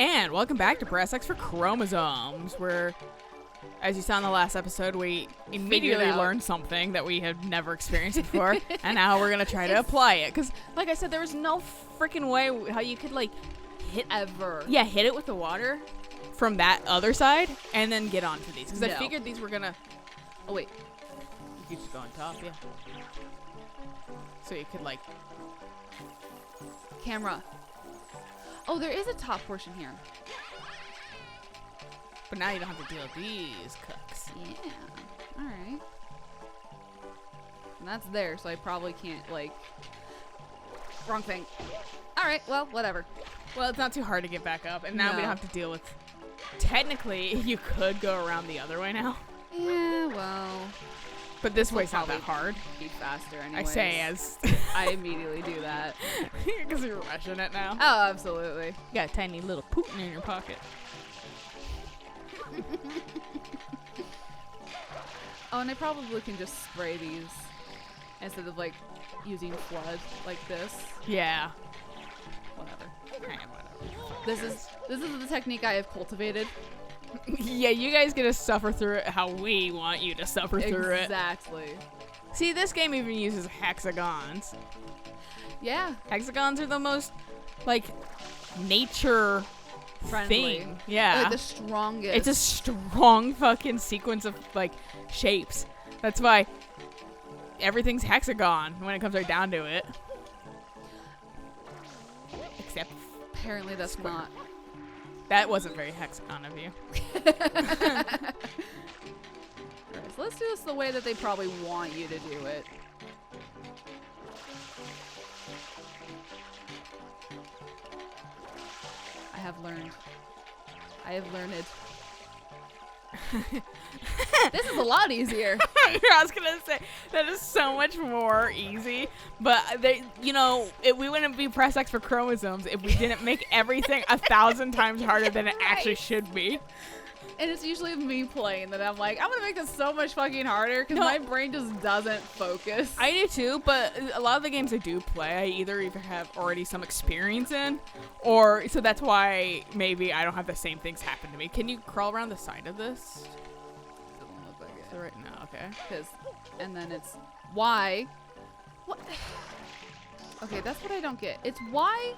And welcome back to Press X for Chromosomes, where, as you saw in the last episode, we immediately learned something that we had never experienced before, and now we're going to try to apply it. Because, like I said, there was no freaking way how you could, like, hit it with the water from that other side, and then get onto these. Because I figured these were going to... Oh, wait. You could just go on top, yeah. So you could, like... Camera. Oh, there is a top portion here. But now you don't have to deal with these cooks. Yeah. Alright. And that's there, so I probably can't, like... Wrong thing. Alright, well, whatever. Well, it's not too hard to get back up, and now we don't have to deal with... Technically, you could go around the other way now. Yeah, well... But this way's not that hard. Be faster anyways. I say as... I immediately do that. Because you're rushing it now. Oh, absolutely. You got a tiny little Putin in your pocket. Oh, and I probably can just spray these instead of, like, using flood like this. Yeah. Whatever. Whatever. This is the technique I have cultivated. Yeah, you guys get to suffer through it how we want you to suffer through it. Exactly. See, this game even uses hexagons. Yeah. Hexagons are the most, like, nature friendly thing. Yeah. Like the strongest. It's a strong fucking sequence of, like, shapes. That's why everything's hexagon when it comes right down to it. Except apparently that's square. not. That wasn't very hexagon of you. Alright, so let's do this the way that they probably want you to do it. I have learned. This is a lot easier. I was gonna say that is so much more easy, but we wouldn't be Press X for Chromosomes if we didn't make everything 1,000 times harder than it actually should be. And it's usually me playing that I'm like, I'm gonna make this so much fucking harder because my brain just doesn't focus. I do too, but a lot of the games I do play, I either have already some experience in, or so that's why maybe I don't have the same things happen to me. Can you crawl around the side of this? Doesn't look like it. So right now, okay. And then it's Y. What? Okay, that's what I don't get. It's Y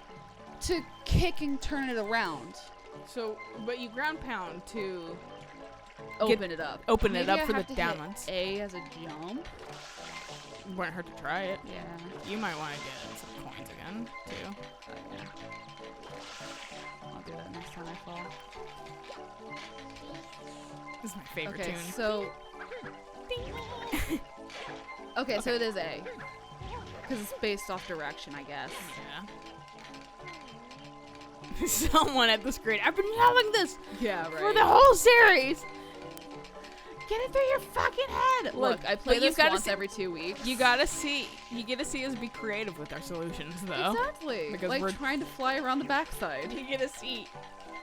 to kick and turn it around. So, but you ground pound to open it up. Open Maybe it up I for have the to down hit ones. A as a jump. Wouldn't hurt to try it. Yeah. You might want to get some coins again, too. Yeah. I'll do that next time I fall. This is my favorite Okay, tune. so... okay, so it is A. Because it's based off direction, I guess. Yeah. Someone at the screen. I've been yelling this for the whole series. Get it through your fucking head. Look, I play this once every 2 weeks. You get to see us be creative with our solutions, though. Exactly. Because like we're trying to fly around the backside. You get to see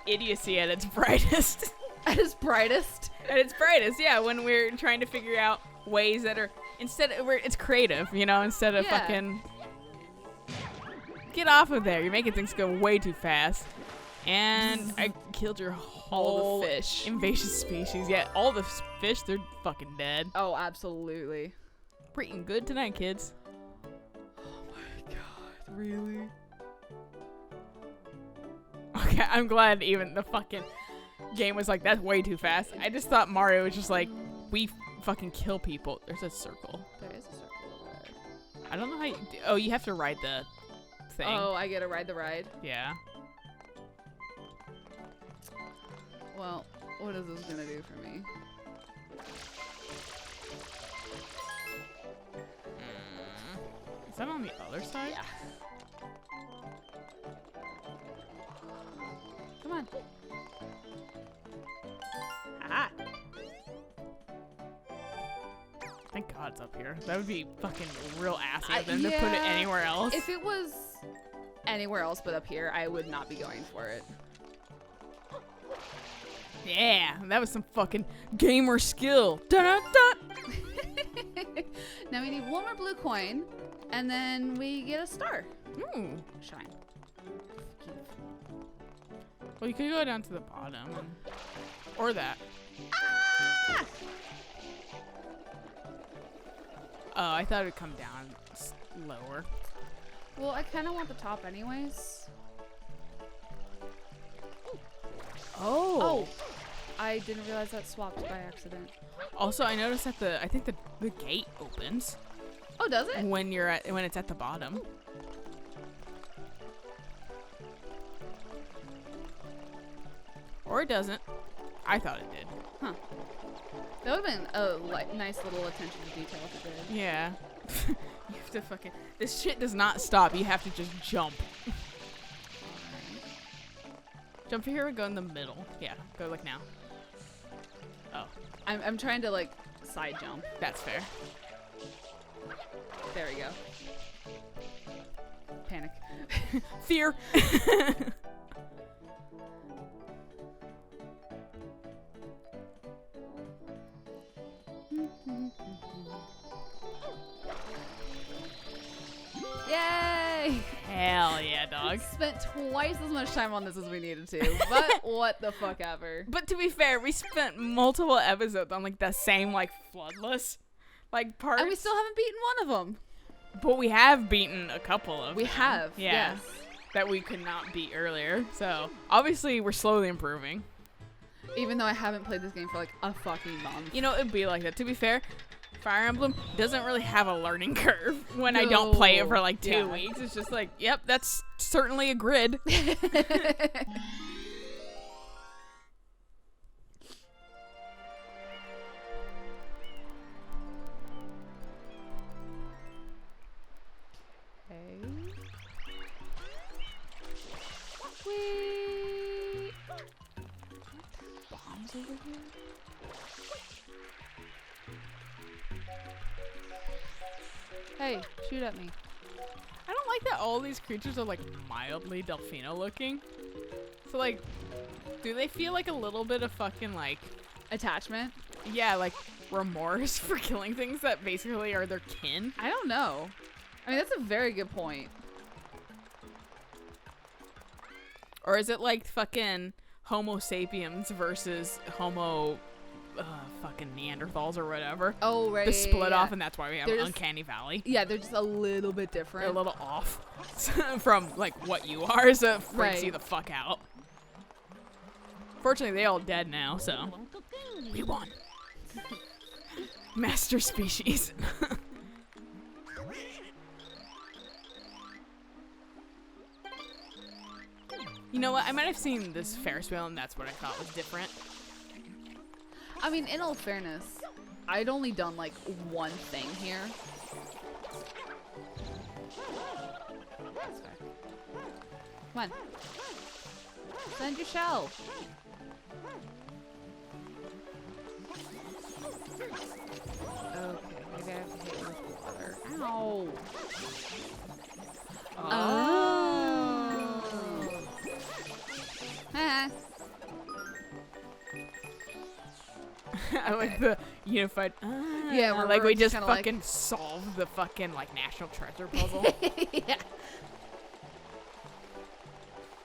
idiocy at its brightest. At its brightest? At its brightest, yeah. When we're trying to figure out ways that are it's creative, instead of fucking. Get off of there. You're making things go way too fast. And I killed your whole fish. Invasive species. Yeah, all the fish, they're fucking dead. Oh, absolutely. We're eating good tonight, kids. Oh my god, really? Okay, I'm glad even the fucking game was like, that's way too fast. I just thought Mario was just like, we fucking kill people. There's a circle. There is a circle. I don't know how you... Oh, you have to ride the... thing. Oh, I get to ride the ride? Yeah. Well, what is this gonna do for me? Is that on the other side? Yeah. Come on. Ah. Thank God it's up here. That would be fucking real assy of them to put it anywhere else. If it was anywhere else but up here, I would not be going for it. Yeah, that was some fucking gamer skill. Dun-dun-dun. Now we need one more blue coin, and then we get a star. Shine. Well, you could go down to the bottom. Or that. Ah! Oh, I thought it would come down lower. Well, I kind of want the top anyways. Oh. I didn't realize that swapped by accident. Also, I noticed that I think the gate opens Oh, does it? when it's at the bottom. Or it doesn't. I thought it did. Huh. That would have been a nice little attention to detail if it did. Yeah. You have to fucking... This shit does not stop. You have to just jump. Jump here and go in the middle. Yeah, go like now. Oh, I'm trying to like side jump. that's fair. There we go. Panic. Fear. Yay! Hell yeah, dog. Spent twice as much time on this as we needed to, but what the fuck ever. But to be fair, we spent multiple episodes on like the same like floodless like parts. And we still haven't beaten one of them. But we have beaten a couple of We them. have, Yeah. yes. That we could not beat earlier. So obviously we're slowly improving. Even though I haven't played this game for like a fucking month. You know, it'd be like that. To be fair, Fire Emblem doesn't really have a learning curve when I don't play it for like 2 weeks. It's just like, yep, that's certainly a grid. Whee! Bombs over here? Hey, shoot at me. I don't like that all these creatures are like mildly Delfino looking. So like, do they feel like a little bit of fucking like, Attachment? yeah, like remorse for killing things that basically are their kin? I don't know. I mean, that's a very good point. Or is it like fucking Homo sapiens versus Homo fucking Neanderthals or whatever? Oh, right. The split yeah. off, and that's why we have They're just- Uncanny Valley. Yeah, they're just a little bit They're different. a little off from like what you are, so it freaks Right. you the fuck out. Fortunately, they all dead now, so we won. Master species. You know what? I might have seen this Ferris wheel, and that's what I thought was different. I mean, in all fairness, I'd only done like one thing here. That's fair. Come on. Send your shell. Okay, maybe I have to hit it with water. Ow. Oh. Ah. I like the unified. Yeah, like we're we just just kinda like- fucking solved the fucking like national treasure puzzle. Yeah.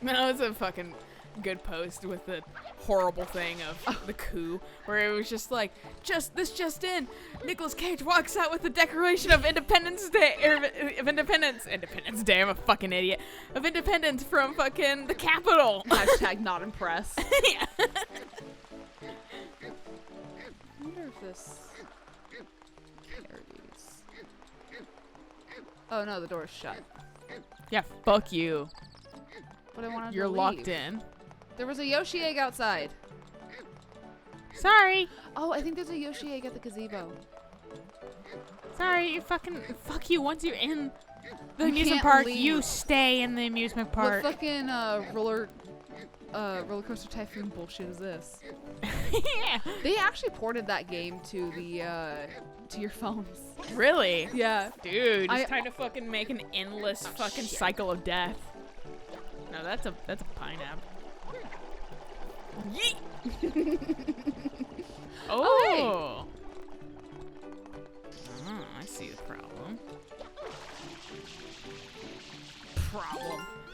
No, it's a fucking good post with the horrible thing of the coup, where it was just like, just in, Nicolas Cage walks out with the Declaration of Independence Day, Independence Day. I'm a fucking idiot. Of Independence from fucking the Capitol. Hashtag not impressed. Yeah. I wonder if this carries. Oh no, the door is shut. Yeah, fuck you. But I wanted You're to leave. locked in. There was a Yoshi egg outside. Sorry. Oh, I think there's a Yoshi egg at the gazebo. Sorry, you fucking fuck you. Once you're in the You amusement can't park, leave. you stay in the amusement park. What fucking roller coaster typhoon bullshit is this? Yeah. They actually ported that game to the to your phones. Really? Yeah. Dude, I- it's time to fucking make an endless fucking cycle of death. No, that's a pineapple. Yeet! Oh! Oh, I see the problem.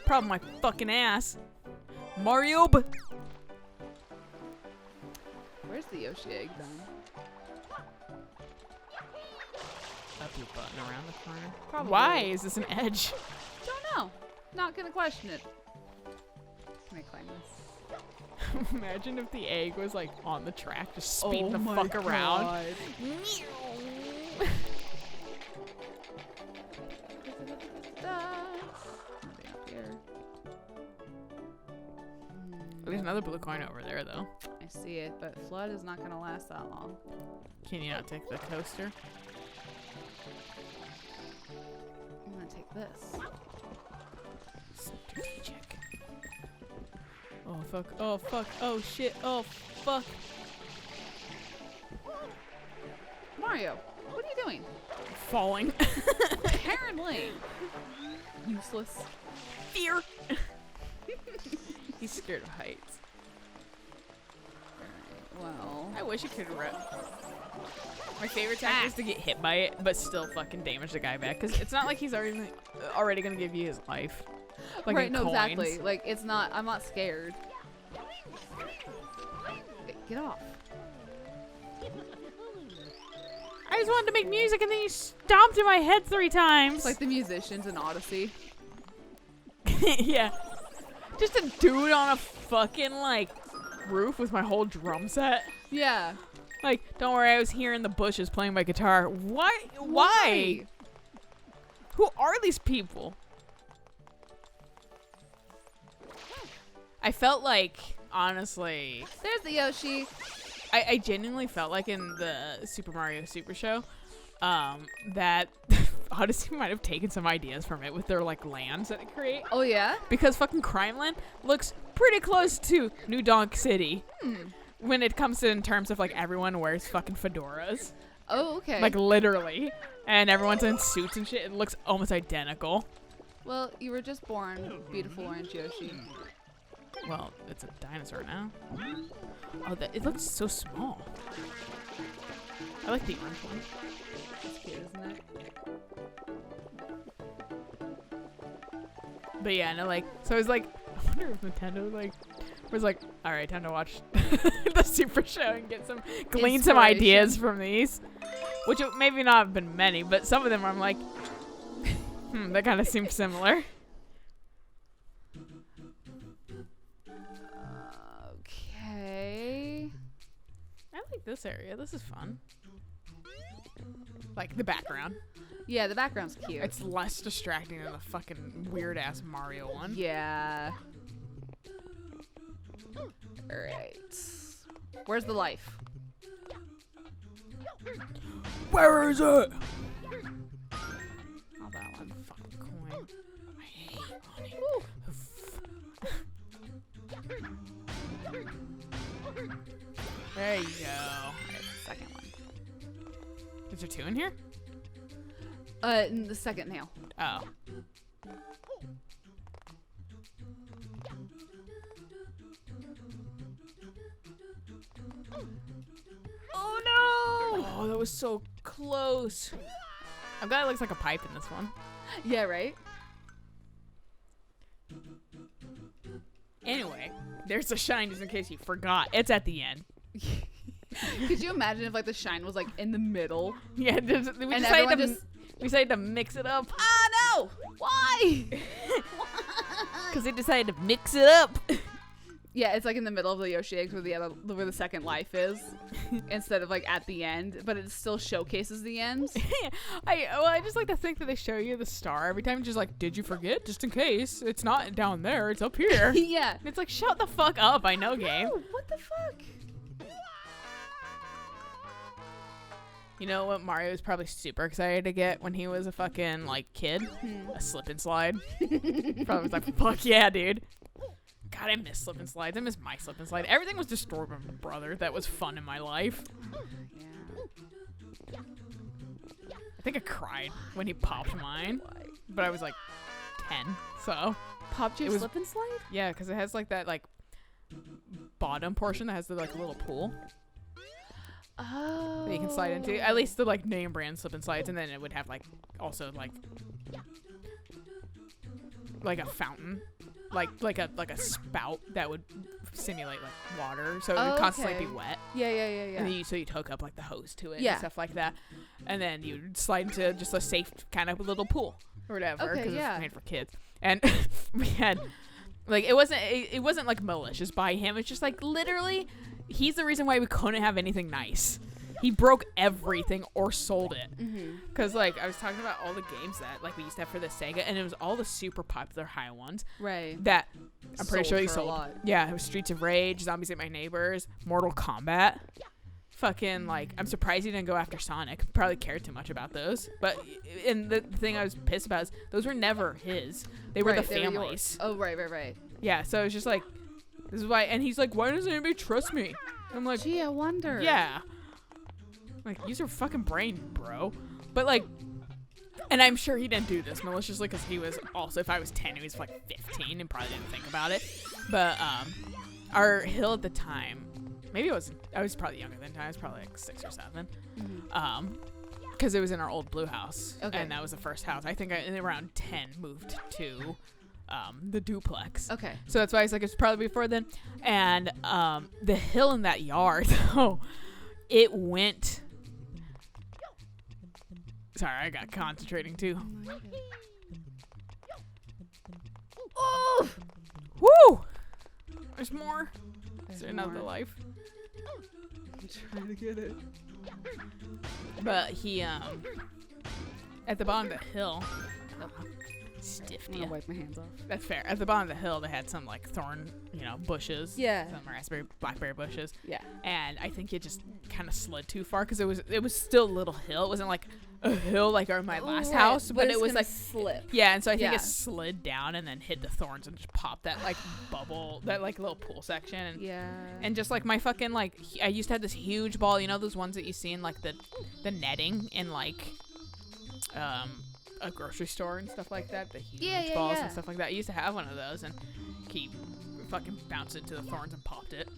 Problem my fucking ass. Mario. Where's the Yoshi egg then? Up your button around the corner. Probably. Why is this an edge? Don't know. Not gonna question it. Can I climb this? Imagine if the egg was like on the track, just speeding the my fuck around. God. Nothing up here. There's another blue coin over there, though. I see it, but flood is not gonna last that long. Can you not take the coaster? I'm gonna take this. Strategic. Oh fuck! Oh fuck! Oh shit! Oh fuck! Mario, what are you doing? Falling. Apparently. Useless. Fear. He's scared of heights. Alright, well. I wish you could run. My favorite tactic is to get hit by it, but still fucking damage the guy back. Because it's not like he's already gonna give you his life. Like right, in no, coins. exactly. Like, it's not, I'm not scared. Get off. I just wanted to make music and then you stomped in my head 3 times. It's like the musicians in Odyssey. Yeah. Just a dude on a fucking, like, roof with my whole drum set. Yeah. Like, don't worry, I was here in the bushes playing my guitar. What? Why? Who are these people? I felt like, honestly, There's the Yoshi. I genuinely felt like in the Super Mario Super Show, that Odyssey might have taken some ideas from it with their, like, lands that it create. Oh, yeah? Because fucking Crime Land looks pretty close to New Donk City. When it comes to in terms of, like, everyone wears fucking fedoras. Oh, okay. Like, literally. And everyone's in suits and shit. It looks almost identical. Well, you were just born, beautiful orange Yoshi. Well, it's a dinosaur now. Oh, it looks so small. I like the orange one. That's cute, isn't it? But yeah, no, like, so I was like, I wonder if Nintendo, like, was like, all right, time to watch the Super Show and glean some ideas from these. Which maybe not have been many, but some of them I'm like, that kind of seems similar. Okay. I like this area. This is fun. Like the background. Yeah, the background's cute. It's less distracting than the fucking weird ass Mario one. Yeah. Alright. Where's the life? Where is it? Oh, that one. Fucking coin. I hate money. There you go. Second one. Is there 2 in here? The second nail. Oh. Oh no! Oh, that was so close. I'm glad it looks like a pipe in this one. Yeah, right? Anyway, there's a shine just in case you forgot. It's at the end. Could you imagine if like the shine was like in the middle? Yeah, we decided to mix it up. Ah, no! Why? Because they decided to mix it up. Yeah, it's like in the middle of the Yoshi eggs where the second life is, instead of like at the end, but it still showcases the end. I just like to think that they show you the star every time. Just like, did you forget? Just in case, it's not down there. It's up here. Yeah. And it's like, shut the fuck up. I know, game. Oh, what the fuck? You know what Mario was probably super excited to get when he was a fucking like kid? A slip and slide. Probably was like, fuck yeah, dude. God, I miss slip and slides. I miss my slip and slide. Everything was destroyed by my brother. That was fun in my life. Yeah. I think I cried when he popped mine, but I was like 10, so. Popped your slip and slide? Yeah, because it has like that like bottom portion that has the like little pool. Oh. That you can slide into. At least the like name brand slip and slides, and then it would have like also like a fountain like a spout that would simulate like water, so it would constantly be wet. Yeah. And then so you'd hook up like the hose to it Yeah. and stuff like that, and then you'd slide into just a safe kind of little pool or whatever Okay, because yeah. it's made for kids. And we had like it wasn't like malicious by him. It's just like literally he's the reason why we couldn't have anything nice. He broke everything or sold it. Because, like, I was talking about all the games that, like, we used to have for the Sega, and it was all the super popular high ones. Right. That I'm pretty sure he for a sold. lot. Yeah, it was Streets of Rage, Zombies Ate My Neighbors, Mortal Kombat. Fucking, like, I'm surprised he didn't go after Sonic. Probably cared too much about those. But, and the thing I was pissed about is those were never his. They were the family's. Oh, right. Yeah, so it was just like, this is why, and he's like, why doesn't anybody trust me? I'm like, gee, I wonder. yeah. Like, use your fucking brain, bro. But, like, and I'm sure he didn't do this maliciously because he was also, if I was 10, he was like 15 and probably didn't think about it. But, our hill at the time, maybe I was probably younger than 10. I was probably like 6 or 7. Because it was in our old blue house. Okay. And that was the first house. I think around 10 moved to the duplex. Okay. So that's why I was like, it's probably before then. And the hill in that yard, though, it went... Sorry, I got concentrating too. Oh! Woo! There's more. Is there another life? I'm trying to get it. But he, at the bottom of the hill, stiffed I'm you. gonna wipe my hands off. That's fair. At the bottom of the hill, they had some like thorn, bushes. Yeah. Some blackberry bushes. Yeah. And I think it just kind of slid too far because it was still a little hill. It wasn't like a hill like my last house, but it was like slip. yeah. And so I think Yeah. it slid down and then hit the thorns and just popped that like bubble, that like little pool section. And Yeah. and just like my fucking like, I used to have this huge ball. You know those ones that you see in like the netting in like a grocery store and stuff like that. The huge balls and stuff like that. I used to have one of those and keep fucking bounced it to the thorns and popped it.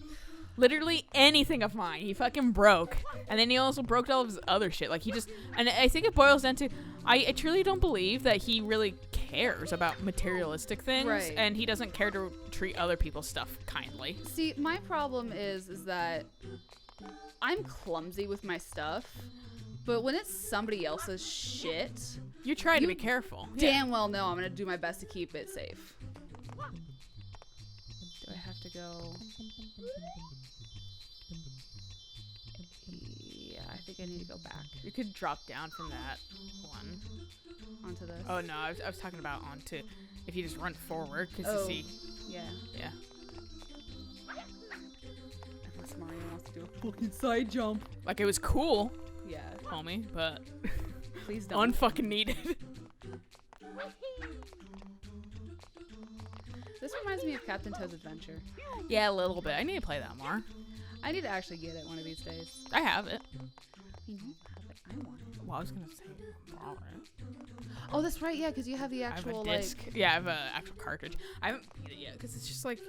Literally anything of mine, he fucking broke. And then he also broke all of his other shit. Like, he just... And I think it boils down to... I truly don't believe that he really cares about materialistic things. Right. And he doesn't care to treat other people's stuff kindly. See, my problem is that I'm clumsy with my stuff, but when it's somebody else's shit... You try to be careful. Damn well know I'm going to do my best to keep it safe. Do I have to go... Yeah, I think I need to go back You could drop down from that one. onto this. Oh, no, I was talking about onto... If you just run forward, because you see... Yeah. Yeah. Unless Mario wants to do a fucking side jump. Like, it was cool, Yeah. homie, but... Please don't. Unfucking needed. This reminds me of Captain Toad's Adventure. Yeah, a little bit. I need to play that more. I need to actually get it one of these days. I have it. You don't have it. I want it. Well, I was gonna say borrow it. Oh, that's right. Yeah, because you have the actual I have a disc. Yeah, I have an actual cartridge. I haven't beat it yet because it's just like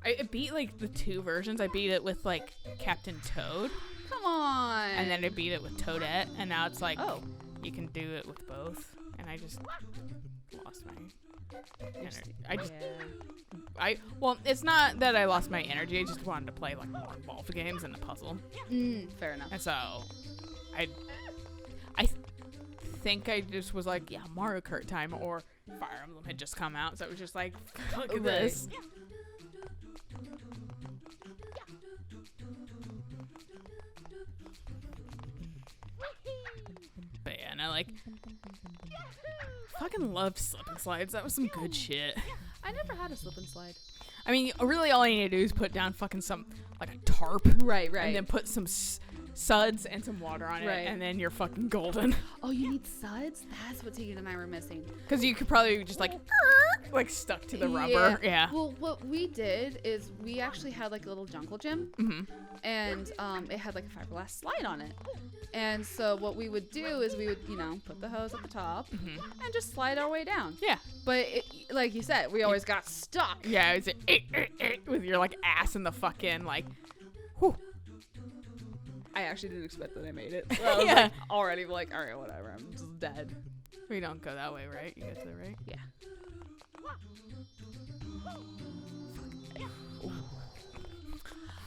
I beat like the 2 versions. I beat it with like Captain Toad, Come on. and then I beat it with Toadette, and now it's like Oh. you can do it with both. And I just lost my energy. Well, it's not that I lost my energy. I just wanted to play like more involved games and the puzzle. Fair enough. And so I think I just was like, yeah, Mario Kart time, or Fire Emblem had just come out, so it was just like, look at this. But yeah, and I like fucking loved slip and slides. That was some good shit. I never had a slip and slide. I mean, really all you need to do is put down fucking some, like a tarp. Right. And then put some suds and some water on it, and then you're fucking golden. Oh, you need suds? That's what Tegan and I were missing. Because you could probably just like stuck to the rubber. Yeah. Well, what we did is we actually had like a little jungle gym, and it had like a fiberglass slide on it. And so what we would do is we would, put the hose at the top and just slide our way down. Yeah. But like you said, we always got stuck. Yeah, it's with your like ass in the fucking like, whew. I actually didn't expect that I made it. So I was like already like, all right, whatever. I'm just dead. We don't go that way, right? You go to the right? Yeah.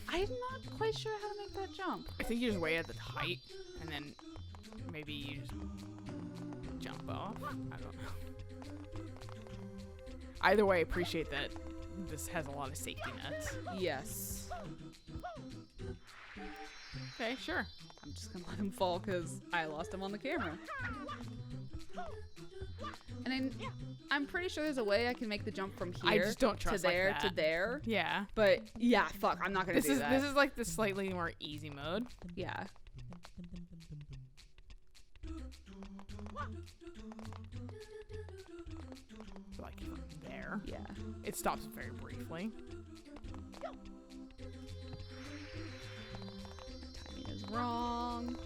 I'm not quite sure how to make that jump. I think you just wait at the height, and then maybe you just jump off. I don't know. Either way, I appreciate that this has a lot of safety nets. Yes. Okay, sure. I'm just gonna let him fall because I lost him on the camera. And I'm pretty sure there's a way I can make the jump from here I just don't trust to there like that. to there. Yeah. But yeah, fuck, I'm not gonna do that. This is like the slightly more easy mode. Yeah. Like there. Yeah. It stops very briefly. Timing is wrong.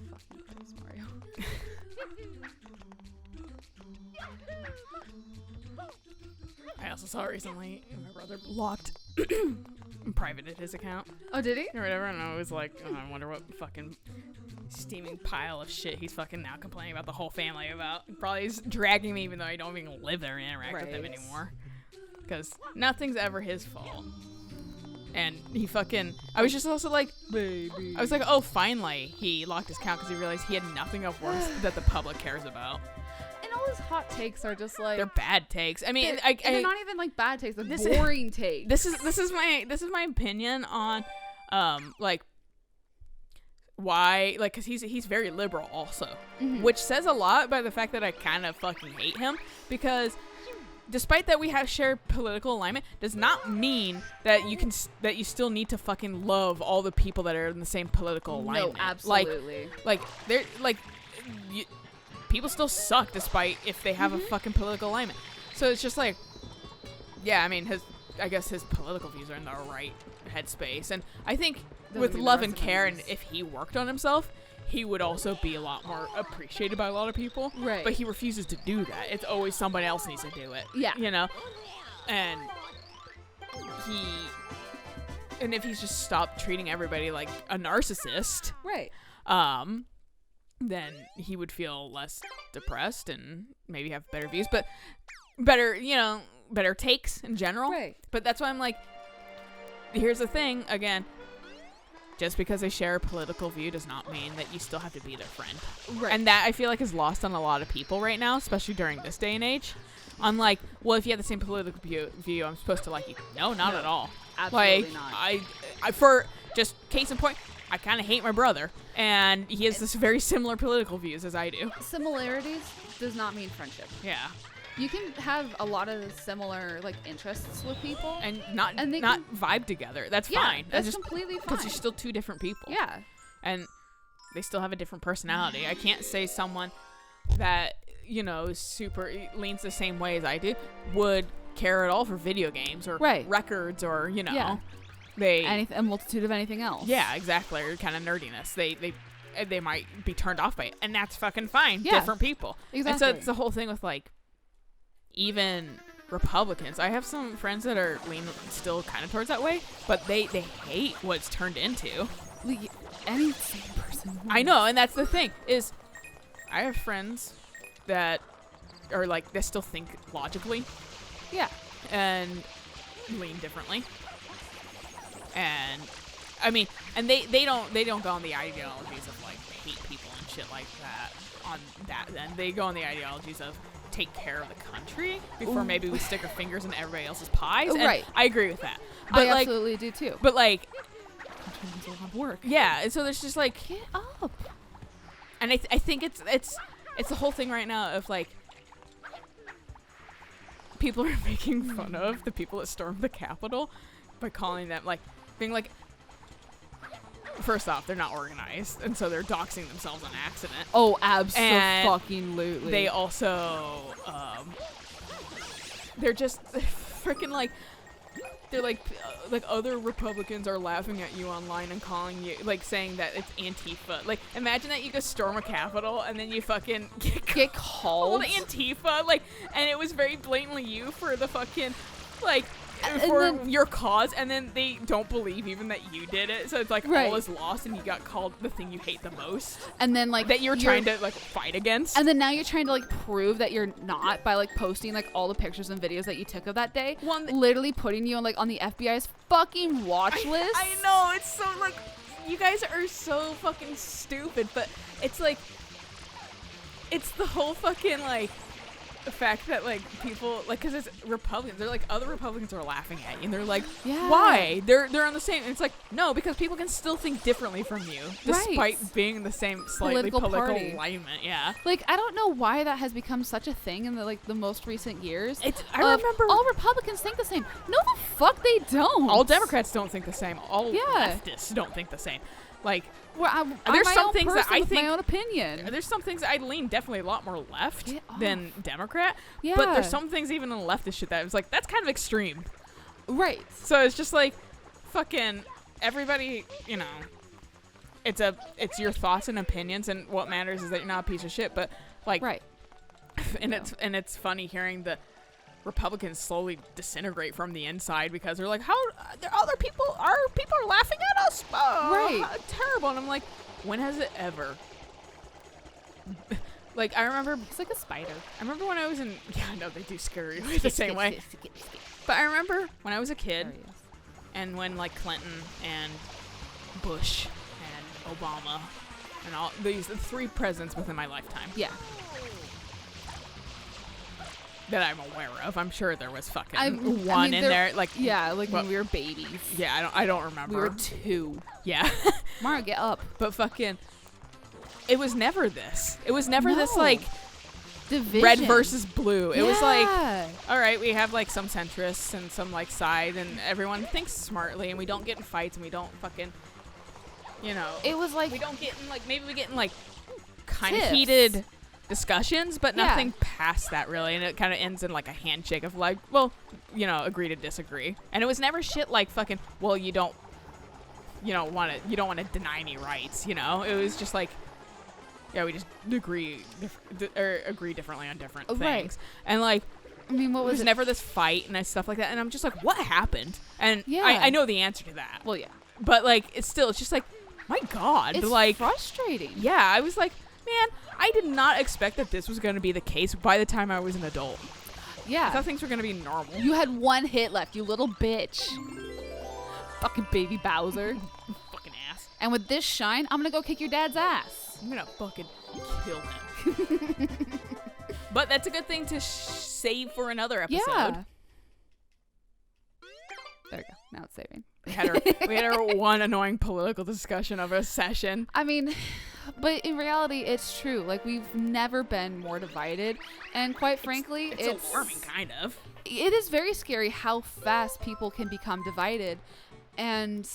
Fucking crazy Mario. I also saw recently my brother blocked privated his account Oh, did he? or whatever, and I was like, oh, I wonder what fucking steaming pile of shit he's fucking now complaining about the whole family about. Probably is dragging me even though I don't even live there and interact with him Right. anymore. Because nothing's ever his fault. And he fucking, I was just also like, Baby. I was like, oh, finally he locked his account because he realized he had nothing of worth that the public cares about. And all his hot takes are just like They're bad takes. I mean, they're not even like bad takes. They're This- boring takes. this is my opinion on like why, like, because he's very liberal also, which says a lot by the fact that I kind of fucking hate him, because despite that we have shared political alignment does not mean that you still need to fucking love all the people that are in the same political alignment. No, absolutely. Like they're like people still suck despite if they have a fucking political alignment. So it's just like, yeah, I mean, I guess his political views are in the right headspace, and I think with love and care, and if he worked on himself, he would also be a lot more appreciated by a lot of people. Right. But he refuses to do that. It's always somebody else needs to do it. Yeah. You know? And if he's just stopped treating everybody like a narcissist, Right. then he would feel less depressed and maybe have better views, but better takes in general. Right. But that's why I'm like, here's the thing, again, just because they share a political view does not mean that you still have to be their friend. Right. And that, I feel like, is lost on a lot of people right now, especially during this day and age. I'm like, well, if you have the same political view, I'm supposed to like you. No, not at all. Absolutely like, not. I for just case in point, I kind of hate my brother, and he has this very similar political views as I do. Similarities does not mean friendship. Yeah. You can have a lot of similar like interests with people, And not And they vibe together. That's yeah, fine. that's just completely fine. because you're still two different people. Yeah. And they still have a different personality. I can't say someone that, is super leans the same way as I do would care at all for video games or Right. records or, Yeah. A multitude of anything else. Yeah, exactly. Or kind of nerdiness. They might be turned off by it, and that's fucking fine. Yeah. Different people. Exactly. And so it's the whole thing with like even Republicans. I have some friends that are lean still kind of towards that way, but they hate what it's turned into. Any sane person. I know, and that's the thing is, I have friends that are like they still think logically Yeah. and lean differently. And I mean, and they don't go on the ideologies of like hate people and shit like that on that. Then they go on the ideologies of take care of the country before maybe we stick our fingers in everybody else's pies. And Right. I agree with that. But I like, absolutely do too. but like, It's a lot of work. yeah. And so there's just like, Get up. and I think it's the whole thing right now of like, people are making fun of the people that stormed the Capitol by calling them like, being like, first off, they're not organized, and so they're doxing themselves on accident. Oh, And absolutely. They also, they're just freaking like, they're like other Republicans are laughing at you online and calling you, like saying that it's Antifa. Like, imagine that you go storm a Capitol and then you fucking get called. called Antifa, like, and it was very blatantly you for the fucking, like, for your cause, and then they don't believe even that you did it. So it's like all is lost, and you got called the thing you hate the most. And then like that you're trying to like fight against. And then now you're trying to like prove that you're not by like posting like all the pictures and videos that you took of that day. Literally putting you on like on the FBI's fucking watch list. I know, it's so like, you guys are so fucking stupid, but it's like, it's the whole fucking like, the fact that like people like, because it's Republicans, they're like, other Republicans are laughing at you and they're like, why they're on the same, and it's like, no, because people can still think differently from you despite being in the same slightly political alignment. Like, I don't know why that has become such a thing in the like the most recent years. I remember all Republicans think the same. No, the fuck they don't. All Democrats don't think the same. All leftists don't think the same. Like, there's some things that I think, my own opinion. There's some things that I lean definitely a lot more left than Democrat. Yeah. But there's some things even in the leftist shit that I was like, that's kind of extreme. Right. So it's just like, fucking everybody, you know, it's your thoughts and opinions, and what matters is that you're not a piece of shit. But like, and it's funny hearing the Republicans slowly disintegrate from the inside because they're like, how other people are laughing at us, how terrible. And I'm like, when has it ever like, I remember it's like a spider. I remember when I was in no, they do scare you the same way. But I remember when I was a kid and when like Clinton and Bush and Obama and all these the three presidents within my lifetime that I'm aware of. I'm sure there was fucking one in there, like when we were babies. Yeah, I don't remember. We were 2. Yeah, Mara, get up. But fucking, it was never this. It was never this like division. Red versus blue. It was like, all right, we have like some centrists and some like side, and everyone thinks smartly, and we don't get in fights, and we don't fucking, you know. It was like we don't get in like, maybe we get in like kind of heated discussions, but nothing past that really, and it kind of ends in like a handshake of like, well, you know, agree to disagree. And it was never shit like fucking, well, you don't want to deny me rights, you know. It was just like, yeah, we just agree differently on different things. And like, I mean, what was it? Never this fight and stuff like that, and I'm just like, what happened? And I know the answer to that. Well, yeah, but like, it's just like, my God, it's like frustrating. Yeah, I was like, man, I did not expect that this was going to be the case by the time I was an adult. Yeah. I thought things were going to be normal. You had one hit left, you little bitch. Fucking baby Bowser. Fucking ass. And with this shine, I'm going to go kick your dad's ass. I'm going to fucking kill him. But that's a good thing to save for another episode. Yeah. There we go. Now it's saving. We had our one annoying political discussion of a session. I mean, but in reality, it's true. Like, we've never been more divided. And quite frankly, it's alarming, kind of. It is very scary how fast people can become divided. And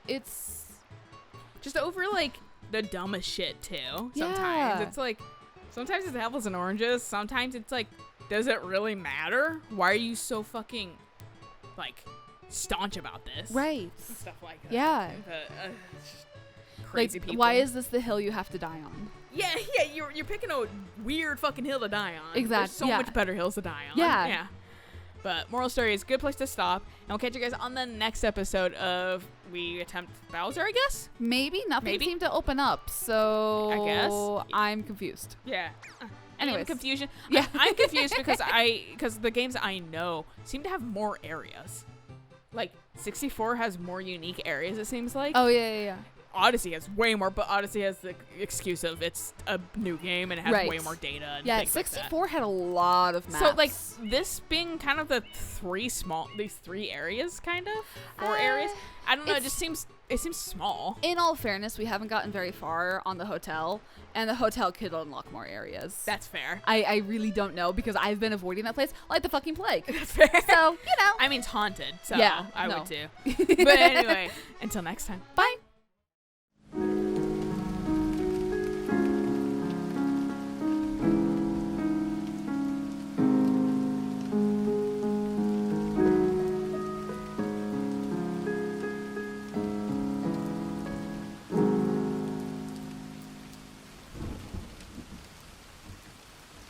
it's just over, like, the dumbest shit, too. Sometimes. It's like, sometimes it's apples and oranges. Sometimes it's like, does it really matter? Why are you so fucking, like, staunch about this? Right. And stuff like that. Yeah. Crazy like, people. why is this the hill you have to die on? Yeah, you're picking a weird fucking hill to die on. Exactly. There's so much better hills to die on. Yeah. But moral story is a good place to stop. And we'll catch you guys on the next episode of We Attempt Bowser, I guess? Maybe. Nothing seemed to open up, so I guess. I'm confused. Yeah. Anyways. Confusion. Yeah. I'm confused because the games I know seem to have more areas. Like, 64 has more unique areas, it seems like. Oh, yeah. Odyssey has way more, but Odyssey has the excuse of it's a new game and it has way more data and things 64 like that. Had a lot of maps. So, like, this being kind of these three areas, kind of? 4 areas? I don't know, it seems small. In all fairness, we haven't gotten very far on the hotel, and the hotel could unlock more areas. That's fair. I really don't know, because I've been avoiding that place like the fucking plague. That's fair. So, you know. I mean, it's haunted, so yeah, I would too. But anyway, until next time. Bye.